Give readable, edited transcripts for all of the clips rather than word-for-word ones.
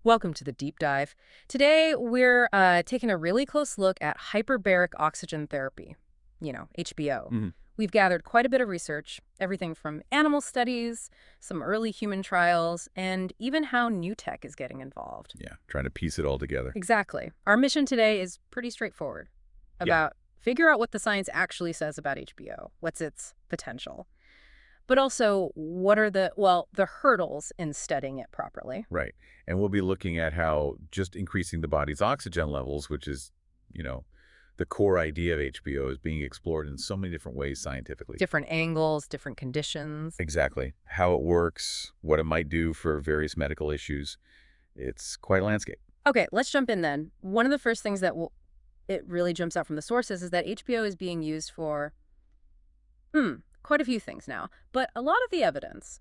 Welcome to the deep dive. Today, we're taking a really close look at hyperbaric oxygen therapy, HBO. Mhm. We've gathered quite a bit of research, everything from animal studies, some early human trials, and even how new tech is getting involved. Yeah, trying to piece it all together. Exactly. Our mission today is pretty straightforward Yeah, about figure out what the science actually says about HBO, what's its potential, but also what are the hurdles in studying it properly. right. And we'll be looking at how just increasing the body's oxygen levels, which is, you know, the core idea of HBO, is being explored in so many different ways scientifically. Different angles, different conditions. Exactly. How it works, what it might do for various medical issues. It's quite a landscape. Okay, let's jump in then. One of the first things that it really jumps out from the sources is that HBO is being used for quite a few things now. But a lot of the evidence,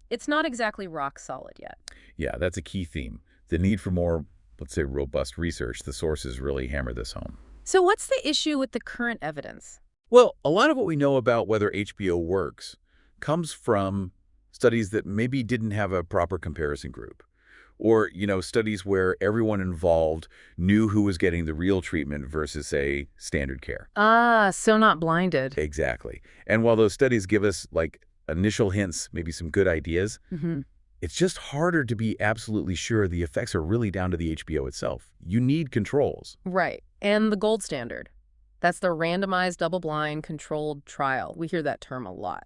it's not exactly rock solid yet. Yeah, that's a key theme. The need for more, let's say, robust research. The sources really hammer this home. So what's the issue with the current evidence? Well, a lot of what we know about whether HBO works comes from studies that maybe didn't have a proper comparison group. Or, studies where everyone involved knew who was getting the real treatment versus, say, standard care. Ah, so not blinded. Exactly. And while those studies give us, like, initial hints, maybe some good ideas, it's just harder to be absolutely sure the effects are really down to the HBO itself. You need controls. Right. And the gold standard. That's the randomized, double-blind, controlled trial. We hear that term a lot.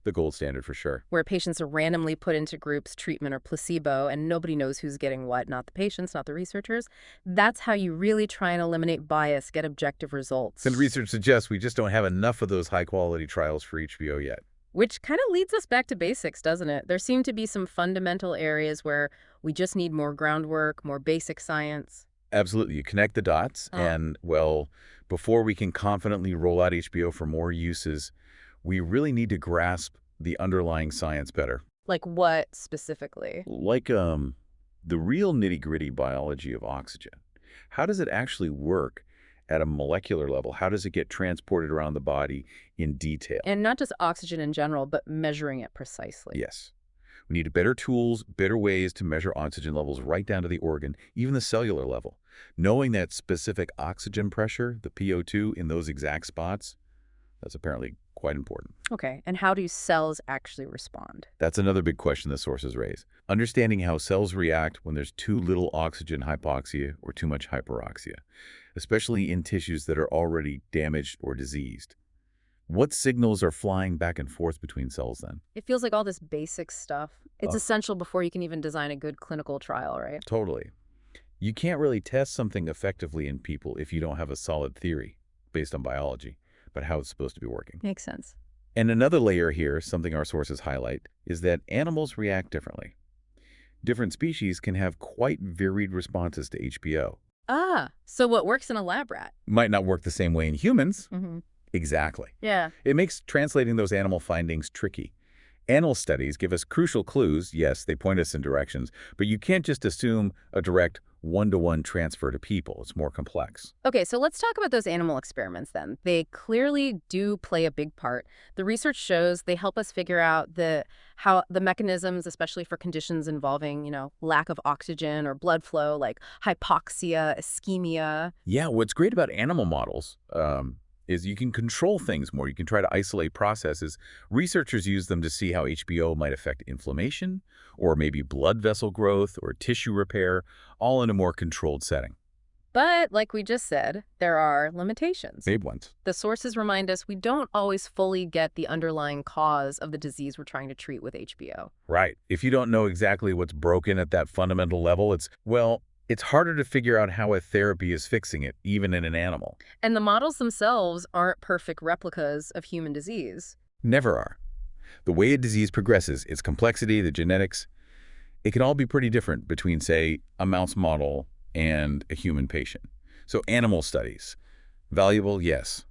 The gold standard for sure. Where patients are randomly put into groups, treatment or placebo, and nobody knows who's getting what, not the patients, not the researchers. That's how you really try and eliminate bias, get objective results. And research suggests we just don't have enough of those high-quality trials for HBO yet. Which kind of leads us back to basics, doesn't it? There seem to be some fundamental areas where we just need more groundwork, more basic science. Absolutely. You connect the dots, and, well, before we can confidently roll out HBO for more uses, we really need to grasp the underlying science better. Like what specifically? Like the real nitty-gritty biology of oxygen. How does it actually work at a molecular level? How does it get transported around the body in detail? And not just oxygen in general, but measuring it precisely. Yes. We need better tools, better ways to measure oxygen levels right down to the organ, even the cellular level. Knowing that specific oxygen pressure, the PO2, in those exact spots, that's apparently quite important. Okay, and how do cells actually respond? That's another big question the sources raise. Understanding how cells react when there's too little oxygen hypoxia or too much hyperoxia, especially in tissues that are already damaged or diseased. What signals are flying back and forth between cells then? It feels like all this basic stuff. It's essential before you can even design a good clinical trial, right? Totally. You can't really test something effectively in people if you don't have a solid theory based on biology about how it's supposed to be working. Makes sense. And another layer here, something our sources highlight, is that animals react differently. Different species can have quite varied responses to HBO. Ah, so what works in a lab rat? Might not work the same way in humans. Mm-hmm. Exactly. Yeah. It makes translating those animal findings tricky. Animal studies give us crucial clues. Yes, they point us in directions, but you can't just assume a direct one-to-one transfer to people. It's more complex. Okay, so let's talk about those animal experiments then. They clearly do play a big part. The research shows they help us figure out how the mechanisms, especially for conditions involving, lack of oxygen or blood flow, like hypoxia, ischemia. Yeah, what's great about animal models is you can control things more. You can try to isolate processes. Researchers use them to see how HBO might affect inflammation or maybe blood vessel growth or tissue repair, all in a more controlled setting. But like we just said, there are limitations. Big ones. The sources remind us we don't always fully get the underlying cause of the disease we're trying to treat with HBO. Right. If you don't know exactly what's broken at that fundamental level, it's harder to figure out how a therapy is fixing it, even in an animal. And the models themselves aren't perfect replicas of human disease. Never are. The way a disease progresses, its complexity, the genetics, it can all be pretty different between, say, a mouse model and a human patient. So animal studies, valuable, yes.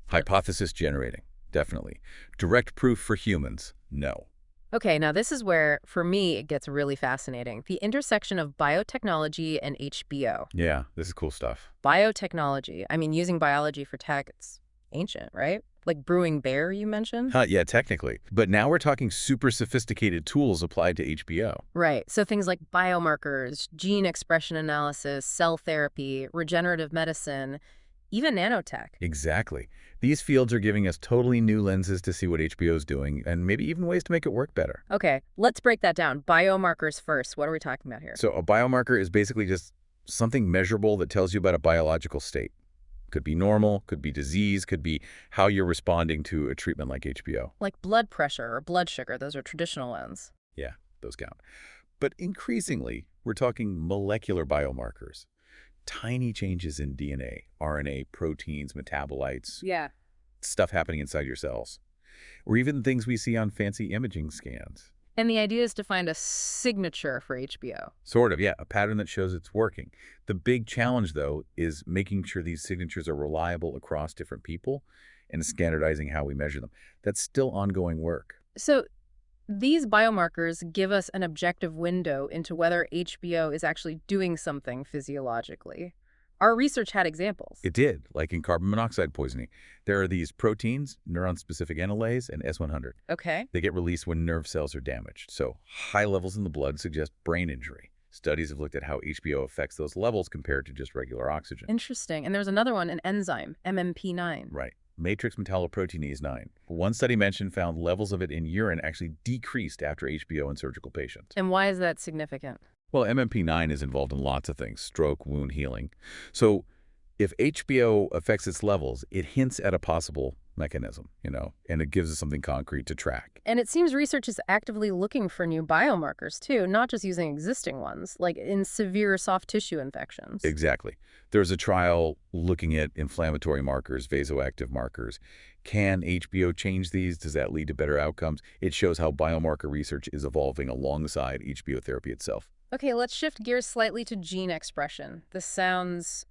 Hypothesis generating, definitely. Direct proof for humans, no. Okay, now this is where, for me, it gets really fascinating. The intersection of biotechnology and HBO. Yeah, this is cool stuff. Biotechnology, using biology for tech, it's ancient, right? like brewing bear you mentioned? Yeah, technically. But now we're talking super sophisticated tools applied to HBO. Right. So things like biomarkers, gene expression analysis, cell therapy, regenerative medicine, even nanotech. Exactly. These fields are giving us totally new lenses to see what HBO is doing and maybe even ways to make it work better. Okay, let's break that down. Biomarkers first. What are we talking about here? So a biomarker is basically just something measurable that tells you about a biological state. Could be normal, could be disease, could be how you're responding to a treatment like HBO. Like blood pressure or blood sugar. Those are traditional ones. Yeah, those count. But increasingly, we're talking molecular biomarkers. Tiny changes in DNA, RNA, proteins, metabolites, Yeah. stuff happening inside your cells. Or even things we see on fancy imaging scans. And the idea is to find a signature for HBO. Sort of, yeah, a pattern that shows it's working. The big challenge, though, is making sure these signatures are reliable across different people and standardizing how we measure them. That's still ongoing work. So these biomarkers give us an objective window into whether HBO is actually doing something physiologically. Our research had examples. It did, like in carbon monoxide poisoning. There are these proteins, neuron-specific enolase, and S100. Okay. They get released when nerve cells are damaged. So high levels in the blood suggest brain injury. Studies have looked at how HBO affects those levels compared to just regular oxygen. Interesting. And there's another one, an enzyme, MMP9. Right. Matrix metalloproteinase 9. One study mentioned found levels of it in urine actually decreased after HBO in surgical patients. And why is that significant? Well, MMP9 is involved in lots of things, stroke, wound healing. So if HBO affects its levels, it hints at a possible mechanism, and it gives us something concrete to track. And it seems research is actively looking for new biomarkers, too, not just using existing ones, like in severe soft tissue infections. Exactly. There's a trial looking at inflammatory markers, vasoactive markers. Can HBO change these? Does that lead to better outcomes? It shows how biomarker research is evolving alongside HBO therapy itself. Okay, let's shift gears slightly to gene expression. This sounds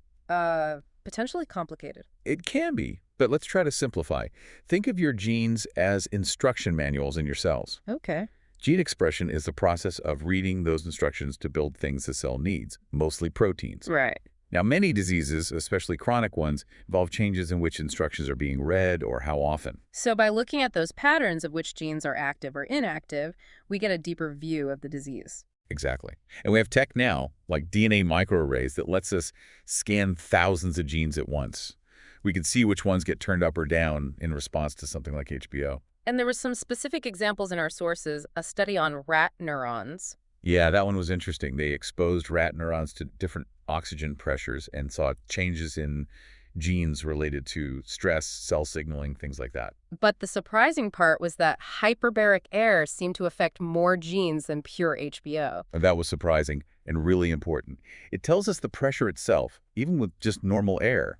potentially complicated. It can be, but let's try to simplify. Think of your genes as instruction manuals in your cells. Okay. Gene expression is the process of reading those instructions to build things the cell needs, mostly proteins. Right. Now, many diseases, especially chronic ones, involve changes in which instructions are being read or how often. So by looking at those patterns of which genes are active or inactive, we get a deeper view of the disease. Exactly. And we have tech now, like DNA microarrays, that lets us scan thousands of genes at once. We can see which ones get turned up or down in response to something like HBO. And there were some specific examples in our sources, a study on rat neurons. Yeah, that one was interesting. They exposed rat neurons to different oxygen pressures and saw changes in genes related to stress, cell signaling, things like that. But the surprising part was that hyperbaric air seemed to affect more genes than pure HBO. And that was surprising and really important. It tells us the pressure itself, even with just normal air,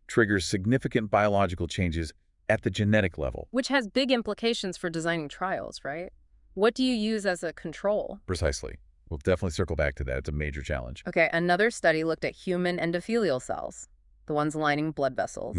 triggers significant biological changes at the genetic level. Which has big implications for designing trials, right? What do you use as a control? Precisely. We'll definitely circle back to that. It's a major challenge. Okay, another study looked at human endothelial cells, the ones lining blood vessels,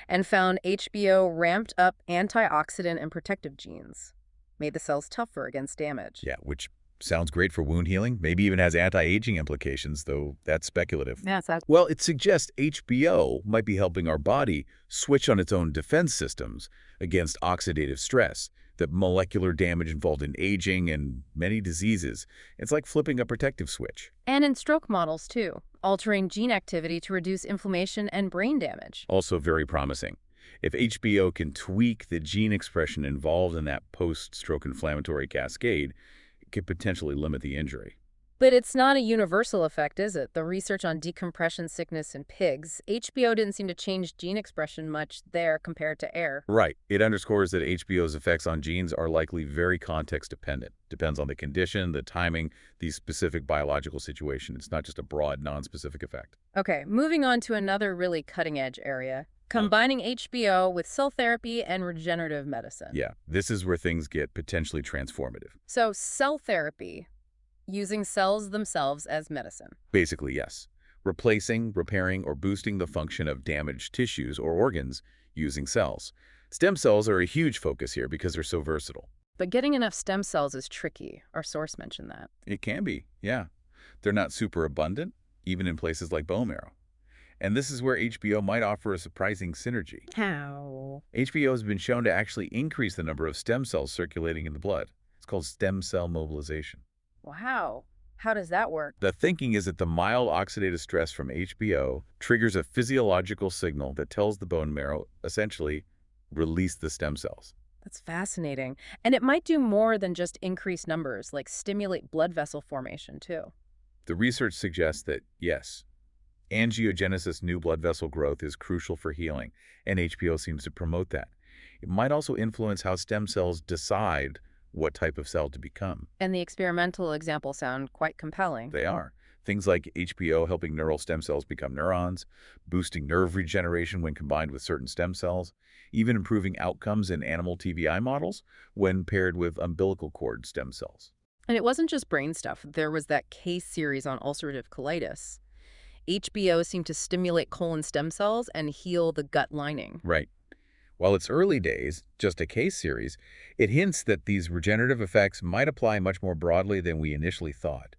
and found HBO ramped up antioxidant and protective genes, made the cells tougher against damage. Yeah, which sounds great for wound healing, maybe even has anti-aging implications, though that's speculative. Yeah, so Well, it suggests HBO might be helping our body switch on its own defense systems against oxidative stress, the molecular damage involved in aging and many diseases. It's like flipping a protective switch. and in stroke models, too, altering gene activity to reduce inflammation and brain damage. Also very promising. If HBO can tweak the gene expression involved in that post-stroke inflammatory cascade, it could potentially limit the injury. But it's not a universal effect, is it? The research on decompression sickness in pigs, HBO didn't seem to change gene expression much there compared to air. Right. It underscores that HBO's effects on genes are likely very context-dependent. Depends on the condition, the timing, the specific biological situation. It's not just a broad, non-specific effect. Okay, moving on to another really cutting-edge area, combining HBO with cell therapy and regenerative medicine. Yeah, this is where things get potentially transformative. So cell therapy, using cells themselves as medicine. Basically, yes. Replacing, repairing, or boosting the function of damaged tissues or organs using cells. Stem cells are a huge focus here because they're so versatile. But getting enough stem cells is tricky. Our source mentioned that. It can be, yeah. They're not super abundant, even in places like bone marrow. And this is where HBO might offer a surprising synergy. How? HBO has been shown to actually increase the number of stem cells circulating in the blood. It's called stem cell mobilization. Wow. How does that work? The thinking is that the mild oxidative stress from HBO triggers a physiological signal that tells the bone marrow, essentially, release the stem cells. That's fascinating. And it might do more than just increase numbers, like stimulate blood vessel formation, too. The research suggests that, yes, angiogenesis, new blood vessel growth, is crucial for healing, and HBO seems to promote that. It might also influence how stem cells decide what type of cell to become. And the experimental examples sound quite compelling. They are. Things like HBO helping neural stem cells become neurons, boosting nerve regeneration when combined with certain stem cells, even improving outcomes in animal TBI models when paired with umbilical cord stem cells. And it wasn't just brain stuff. There was that case series on ulcerative colitis. HBO seemed to stimulate colon stem cells and heal the gut lining. Right. While it's early days, just a case series, it hints that these regenerative effects might apply much more broadly than we initially thought.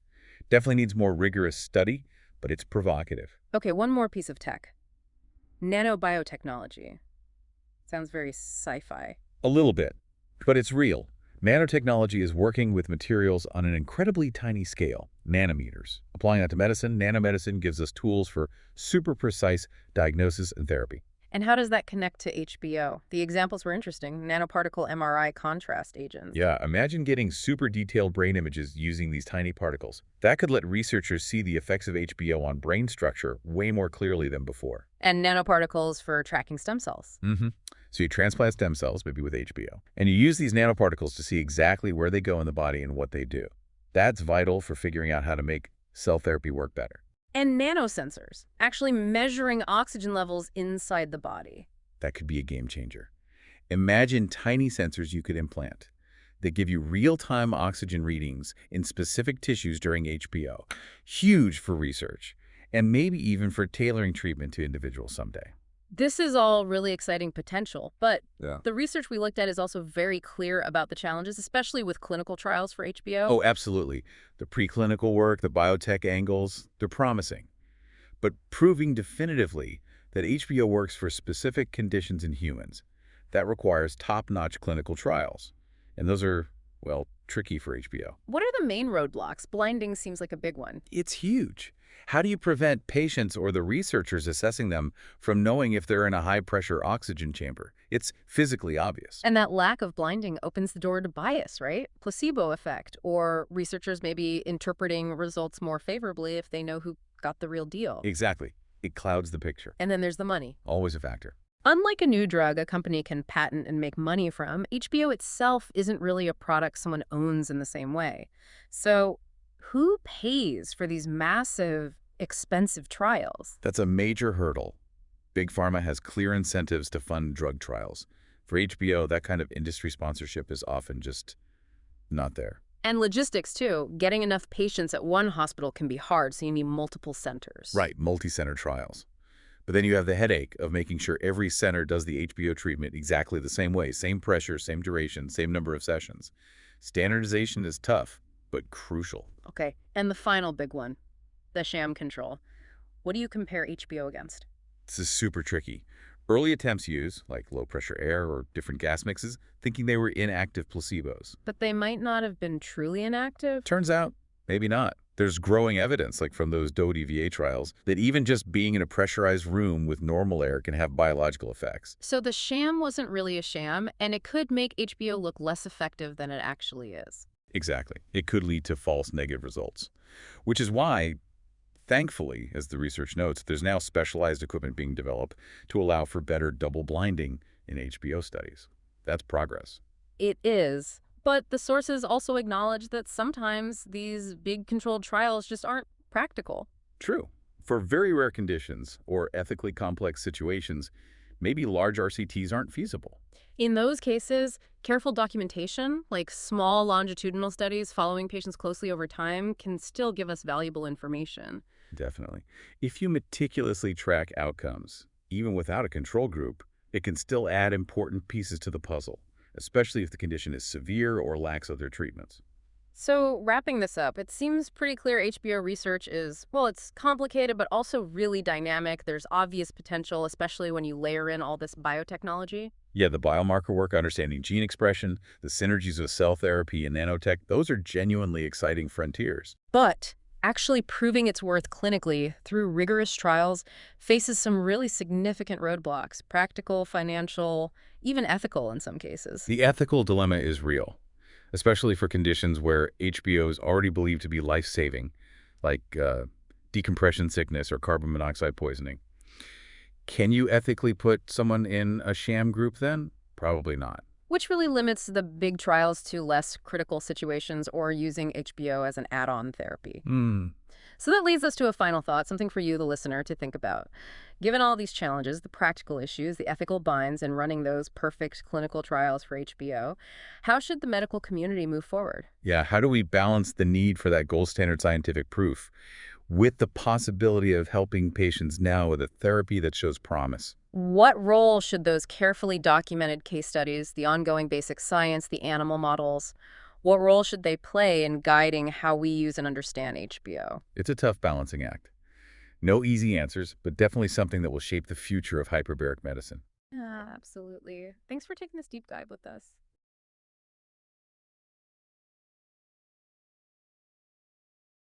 Definitely needs more rigorous study, but it's provocative. Okay, one more piece of tech. Nanobiotechnology. Sounds very sci-fi. A little bit, but it's real. Nanotechnology is working with materials on an incredibly tiny scale, nanometers. Applying that to medicine, nanomedicine gives us tools for super precise diagnosis and therapy. And how does that connect to HBO? The examples were interesting. Nanoparticle MRI contrast agents. Yeah, imagine getting super detailed brain images using these tiny particles. That could let researchers see the effects of HBO on brain structure way more clearly than before. And nanoparticles for tracking stem cells. So you transplant stem cells, maybe with HBO, and you use these nanoparticles to see exactly where they go in the body and what they do. That's vital for figuring out how to make cell therapy work better. And nanosensors, actually measuring oxygen levels inside the body. That could be a game changer. Imagine tiny sensors you could implant that give you real-time oxygen readings in specific tissues during HBO. Huge for research, and maybe even for tailoring treatment to individuals someday. This is all really exciting potential, but Yeah. the research we looked at is also very clear about the challenges, especially with clinical trials for HBO. Oh, absolutely. The preclinical work, the biotech angles, they're promising. But proving definitively that HBO works for specific conditions in humans, that requires top-notch clinical trials. And those are, well, tricky for HBO. What are the main roadblocks? Blinding seems like a big one. It's huge. How do you prevent patients or the researchers assessing them from knowing if they're in a high-pressure oxygen chamber? It's physically obvious. And that lack of blinding opens the door to bias, right? Placebo effect, or researchers maybe interpreting results more favorably if they know who got the real deal. Exactly. It clouds the picture. And then there's the money. Always a factor. Unlike a new drug a company can patent and make money from, HBO itself isn't really a product someone owns in the same way. So who pays for these massive, expensive trials? That's a major hurdle. Big Pharma has clear incentives to fund drug trials. For HBO, that kind of industry sponsorship is often just not there. And logistics, too. Getting enough patients at one hospital can be hard, so you need multiple centers. Right, multi-center trials. But then you have the headache of making sure every center does the HBO treatment exactly the same way, same pressure, same duration, same number of sessions. Standardization is tough, but crucial. Okay, and the final big one, the sham control. What do you compare HBO against? This is super tricky. Early attempts use, like low-pressure air or different gas mixes, thinking they were inactive placebos. But they might not have been truly inactive? Turns out, maybe not. There's growing evidence, like from those DOE-VA trials, that even just being in a pressurized room with normal air can have biological effects. So the sham wasn't really a sham, and it could make HBO look less effective than it actually is. Exactly. It could lead to false negative results. Which is why, thankfully, as the research notes, there's now specialized equipment being developed to allow for better double blinding in HBO studies. That's progress. It is. But the sources also acknowledge that sometimes these big controlled trials just aren't practical. True. For very rare conditions or ethically complex situations, maybe large RCTs aren't feasible. In those cases, careful documentation, like small longitudinal studies following patients closely over time, can still give us valuable information. Definitely. If you meticulously track outcomes, even without a control group, it can still add important pieces to the puzzle, especially if the condition is severe or lacks other treatments. So, wrapping this up, it seems pretty clear HBO research is, well, it's complicated, but also really dynamic. There's obvious potential, especially when you layer in all this biotechnology. Yeah, the biomarker work, understanding gene expression, the synergies of cell therapy and nanotech, those are genuinely exciting frontiers. But actually proving its worth clinically through rigorous trials faces some really significant roadblocks, practical, financial, even ethical in some cases. The ethical dilemma is real, especially for conditions where HBO is already believed to be life-saving, like decompression sickness or carbon monoxide poisoning. Can you ethically put someone in a sham group then? Probably not. Which really limits the big trials to less critical situations or using HBO as an add-on therapy. Hmm. So that leads us to a final thought, something for you, the listener, to think about. Given all these challenges, the practical issues, the ethical binds, and running those perfect clinical trials for HBO, how should the medical community move forward? Yeah, how do we balance the need for that gold standard scientific proof with the possibility of helping patients now with a therapy that shows promise? What role should those carefully documented case studies, the ongoing basic science, the animal models, what role should they play in guiding how we use and understand HBO? It's a tough balancing act. No easy answers, but definitely something that will shape the future of hyperbaric medicine. Yeah, absolutely. Thanks for taking this deep dive with us.